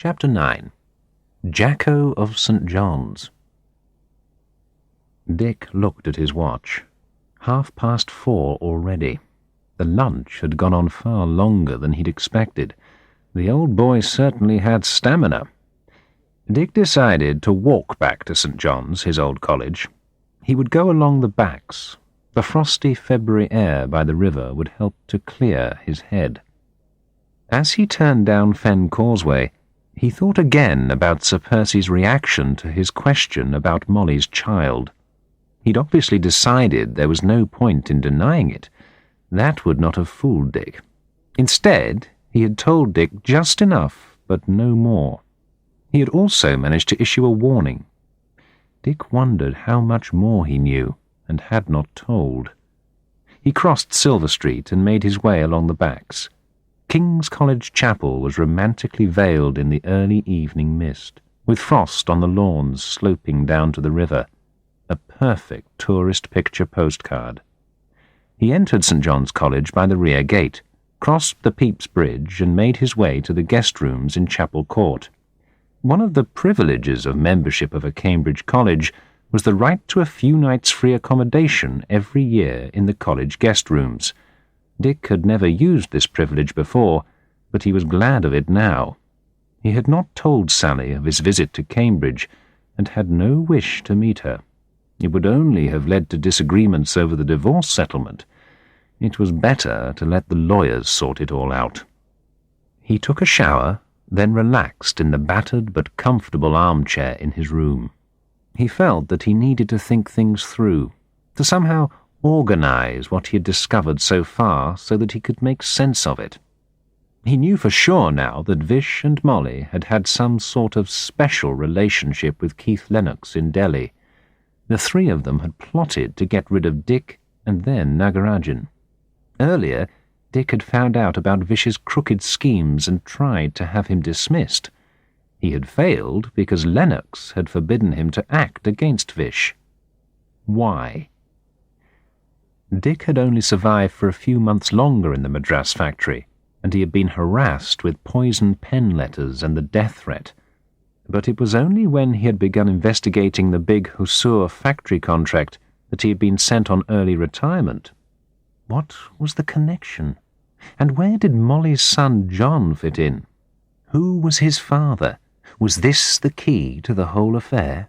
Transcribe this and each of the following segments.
Chapter 9. Jacko of St. John's. Dick looked at his watch. 4:30 already. The lunch had gone on far longer than he'd expected. The old boy certainly had stamina. Dick decided to walk back to St. John's, his old college. He would go along the backs. The frosty February air by the river would help to clear his head. As he turned down Fen Causeway, he thought again about Sir Percy's reaction to his question about Molly's child. He'd obviously decided there was no point in denying it. That would not have fooled Dick. Instead, he had told Dick just enough, but no more. He had also managed to issue a warning. Dick wondered how much more he knew and had not told. He crossed Silver Street and made his way along the backs. King's College Chapel was romantically veiled in the early evening mist, with frost on the lawns sloping down to the river. A perfect tourist picture postcard. He entered St. John's College by the rear gate, crossed the Pepys Bridge and made his way to the guest rooms in Chapel Court. One of the privileges of membership of a Cambridge college was the right to a few nights' free accommodation every year in the college guest rooms. Dick had never used this privilege before, but he was glad of it now. He had not told Sally of his visit to Cambridge, and had no wish to meet her. It would only have led to disagreements over the divorce settlement. It was better to let the lawyers sort it all out. He took a shower, then relaxed in the battered but comfortable armchair in his room. He felt that he needed to think things through, to somehow organize what he had discovered so far so that he could make sense of it. He knew for sure now that Vish and Molly had had some sort of special relationship with Keith Lennox in Delhi. The three of them had plotted to get rid of Dick and then Nagarajan. Earlier, Dick had found out about Vish's crooked schemes and tried to have him dismissed. He had failed because Lennox had forbidden him to act against Vish. Why? Dick had only survived for a few months longer in the Madras factory, and he had been harassed with poisoned pen letters and the death threat. But it was only when he had begun investigating the big Hosur factory contract that he had been sent on early retirement. What was the connection? And where did Molly's son John fit in? Who was his father? Was this the key to the whole affair?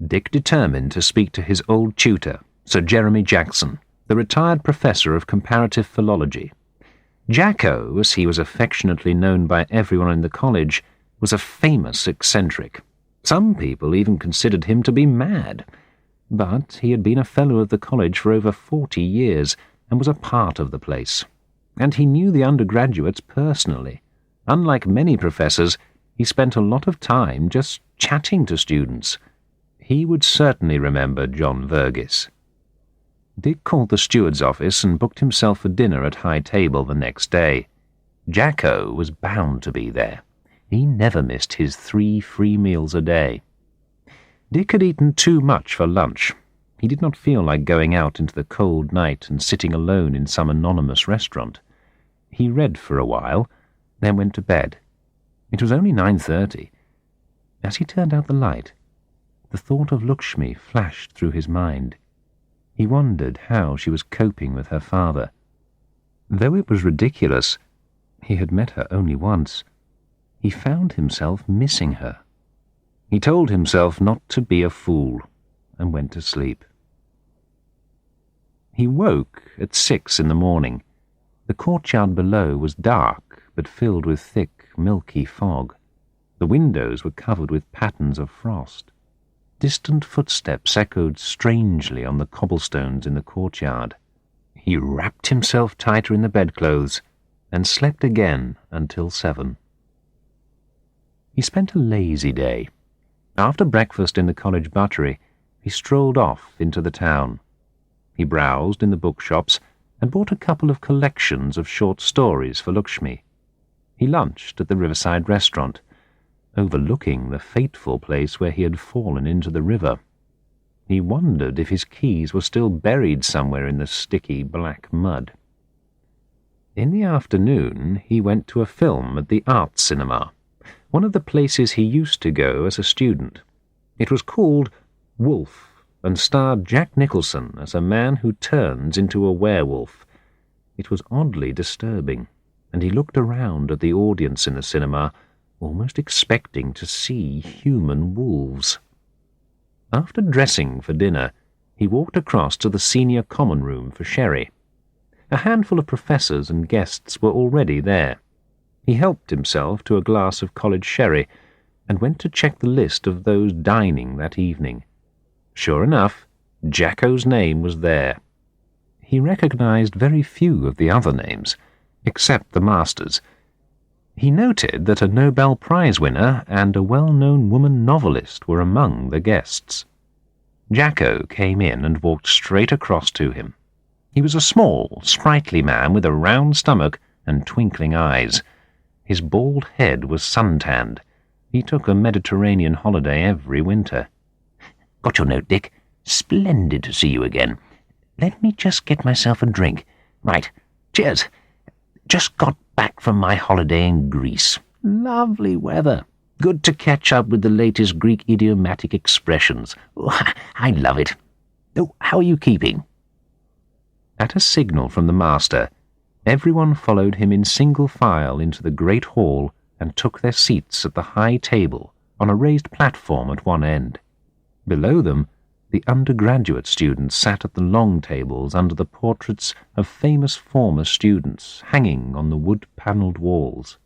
Dick determined to speak to his old tutor, Sir Jeremy Jackson, the retired professor of comparative philology. Jacko, as he was affectionately known by everyone in the college, was a famous eccentric. Some people even considered him to be mad. But he had been a fellow of the college for over 40 years and was a part of the place. And he knew the undergraduates personally. Unlike many professors, he spent a lot of time just chatting to students. He would certainly remember John Verghese. Dick called the steward's office and booked himself for dinner at High Table the next day. Jacko was bound to be there. He never missed his 3 free meals a day. Dick had eaten too much for lunch. He did not feel like going out into the cold night and sitting alone in some anonymous restaurant. He read for a while, then went to bed. It was only 9:30. As he turned out the light, the thought of Lakshmi flashed through his mind. He wondered how she was coping with her father. Though it was ridiculous, he had met her only once. He found himself missing her. He told himself not to be a fool, and went to sleep. He woke at 6 in the morning. The courtyard below was dark, but filled with thick, milky fog. The windows were covered with patterns of frost. Distant footsteps echoed strangely on the cobblestones in the courtyard. He wrapped himself tighter in the bedclothes, and slept again until 7. He spent a lazy day. After breakfast in the college buttery, he strolled off into the town. He browsed in the bookshops and bought a couple of collections of short stories for Lakshmi. He lunched at the Riverside restaurant, overlooking the fateful place where he had fallen into the river. He wondered if his keys were still buried somewhere in the sticky black mud. In the afternoon, he went to a film at the Art Cinema. one of the places he used to go as a student. It was called Wolf, and starred Jack Nicholson as a man who turns into a werewolf. It was oddly disturbing, and he looked around at the audience in the cinema, almost expecting to see human wolves. After dressing for dinner, he walked across to the senior common room for sherry. A handful of professors and guests were already there. He helped himself to a glass of college sherry and went to check the list of those dining that evening. Sure enough, Jacko's name was there. He recognized very few of the other names, except the master's. He noted that a Nobel Prize winner and a well-known woman novelist were among the guests. Jacko came in and walked straight across to him. He was a small, sprightly man with a round stomach and twinkling eyes. His bald head was suntanned. He took a Mediterranean holiday every winter. "Got your note, Dick? Splendid to see you again. Let me just get myself a drink. Right, cheers. Just got back from my holiday in Greece. Lovely weather. Good to catch up with the latest Greek idiomatic expressions. Oh, I love it. Oh, how are you keeping?" At a signal from the master, everyone followed him in single file into the great hall and took their seats at the high table on a raised platform at one end. Below them, the undergraduate students sat at the long tables under the portraits of famous former students hanging on the wood-panelled walls.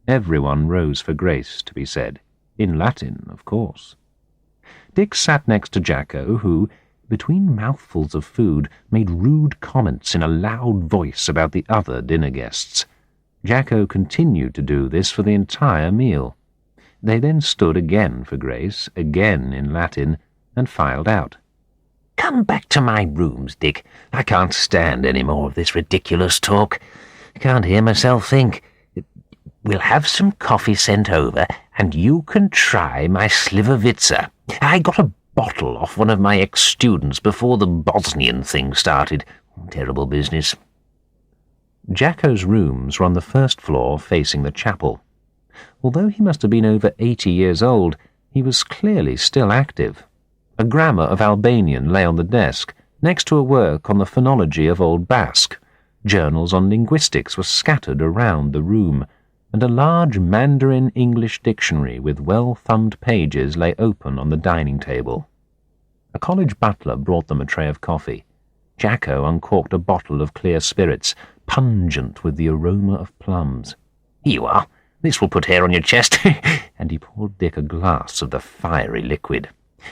Everyone rose for grace to be said, in Latin, of course. Dick sat next to Jacko, who, between mouthfuls of food, made rude comments in a loud voice about the other dinner guests. Jacko continued to do this for the entire meal. They then stood again for grace, again in Latin, and filed out. "Come back to my rooms, Dick. I can't stand any more of this ridiculous talk. I can't hear myself think. We'll have some coffee sent over, and you can try my Slivovitza. I got a bottle off one of my ex-students before the Bosnian thing started. Terrible business." Jacko's rooms were on the first floor facing the chapel. Although he must have been over 80 years old, he was clearly still active. A grammar of Albanian lay on the desk, next to a work on the phonology of Old Basque. Journals on linguistics were scattered around the room, and a large Mandarin English dictionary with well-thumbed pages lay open on the dining table. A college butler brought them a tray of coffee. Jacko uncorked a bottle of clear spirits, pungent with the aroma of plums. "Here you are. This will put hair on your chest." And he poured Dick a glass of the fiery liquid.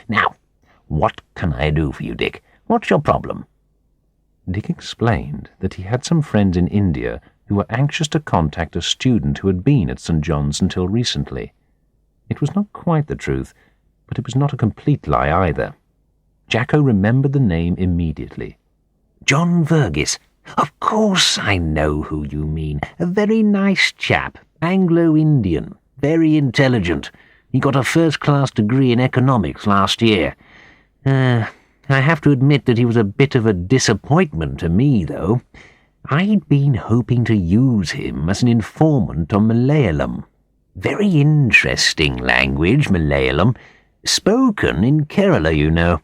"Now, what can I do for you, Dick? What's your problem?" Dick explained that he had some friends in India who were anxious to contact a student who had been at St. John's until recently. It was not quite the truth, but it was not a complete lie either. Jacko remembered the name immediately. "John Vergis. Of course I know who you mean. A very nice chap. Anglo-Indian. Very intelligent. He got a first-class degree in economics last year. I have to admit that he was a bit of a disappointment to me, though. I'd been hoping to use him as an informant on Malayalam. Very interesting language, Malayalam. Spoken in Kerala, you know.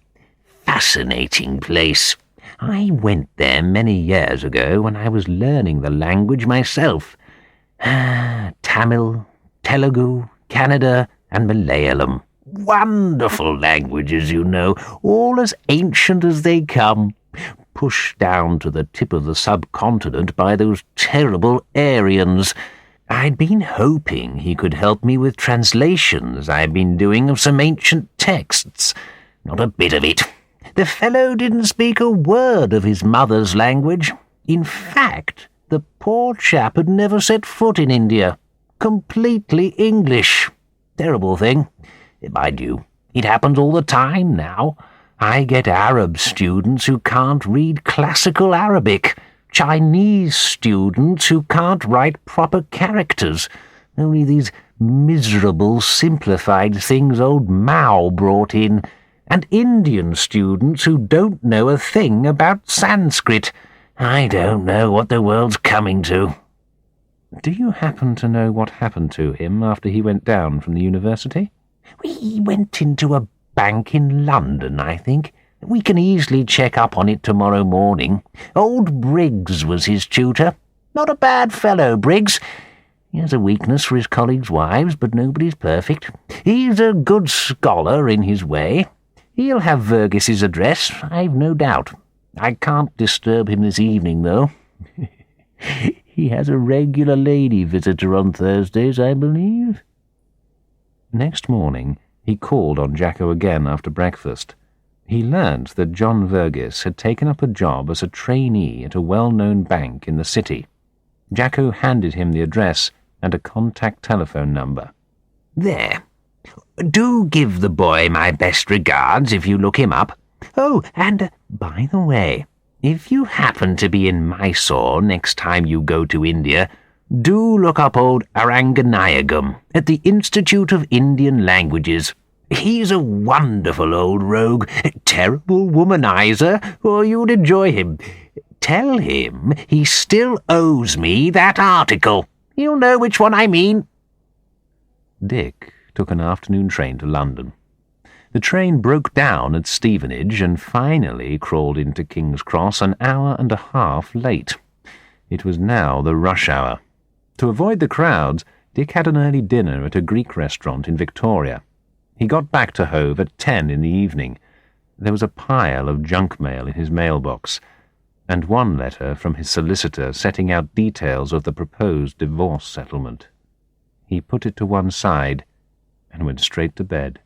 Fascinating place. I went there many years ago when I was learning the language myself. Tamil, Telugu, Kannada, and Malayalam. Wonderful languages, you know, all as ancient as they come, pushed down to the tip of the subcontinent by those terrible Aryans. I'd been hoping he could help me with translations I've been doing of some ancient texts. Not a bit of it. The fellow didn't speak a word of his mother's language. In fact, the poor chap had never set foot in India. Completely English. Terrible thing. Mind you, it happens all the time now. I get Arab students who can't read classical Arabic, Chinese students who can't write proper characters, only these miserable simplified things old Mao brought in, and Indian students who don't know a thing about Sanskrit. I don't know what the world's coming to." Do you happen to know what happened to him after he went down from the university? He went into a bank in London, I think. We can easily check up on it tomorrow morning. Old Briggs was his tutor. Not a bad fellow, Briggs. He has a weakness for his colleagues' wives, but nobody's perfect. He's a good scholar in his way. He'll have Vergis's address, I've no doubt. I can't disturb him this evening, though. He has a regular lady visitor on Thursdays, I believe. Next morning, he called on Jacko again after breakfast. He learned that John Vergis had taken up a job as a trainee at a well-known bank in the city. Jacko handed him the address and a contact telephone number. There. Do give the boy my best regards if you look him up. Oh, and by the way, if you happen to be in Mysore next time you go to India, do look up old Aranganayagam at the Institute of Indian Languages. He's a wonderful old rogue, terrible womanizer, or you'd enjoy him. Tell him he still owes me that article. You'll know which one I mean. Dick took an afternoon train to London. The train broke down at Stevenage and finally crawled into King's Cross an hour and a half late. It was now the rush hour. To avoid the crowds, Dick had an early dinner at a Greek restaurant in Victoria. He got back to Hove at 10 in the evening. There was a pile of junk mail in his mailbox, and one letter from his solicitor setting out details of the proposed divorce settlement. He put it to one side and went straight to bed.